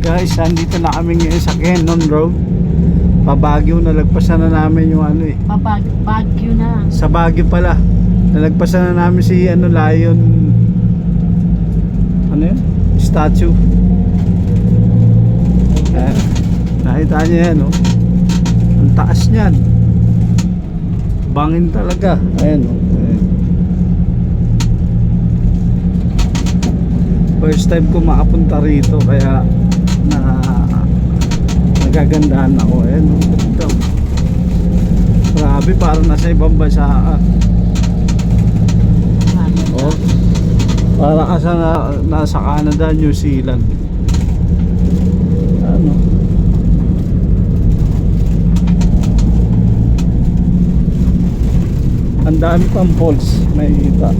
Guys, andito na kami ngayon sa Cannon Road. Pabagyo, nalagpasan na namin yung ano eh. Bagyo na. Sa Baguio pala. Nalagpasan na namin si Lion. Ano yun? Statue. Nakita niyo yan, oh. Ang taas niyan. Bangin talaga. Ayan, oh. Ayan. First time ko makapunta rito, kaya nagagandahan ako. Ayan, oh. Ganda. Grabe, parang nasa ibang bansa. Oh. Para ka sa nasa Canada, New Zealand. Ano? Ang dami pang falls makikita.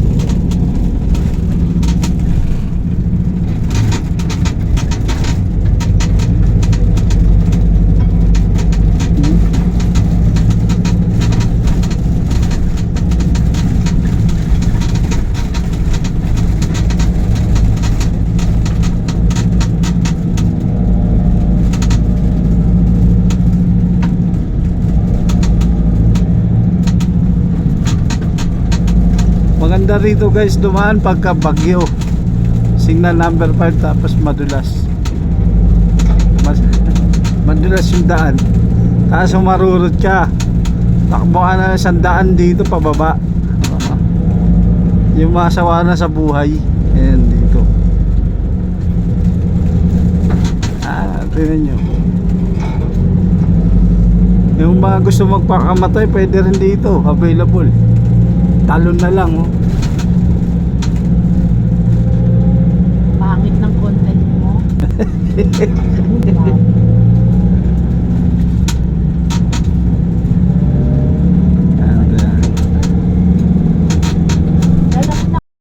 Maganda rito guys dumaan pagka bagyo. Signal number 5 tapos madulas. Madulas yung daan. Tapos marurot ka. Takbo ka na 100 dito pababa. Yung masawa na sa buhay. Ayan dito. Tingnan nyo. Yung mga gusto magpakamatay pwede rin dito. Available. Talon na lang, oh. Pangit ng content mo.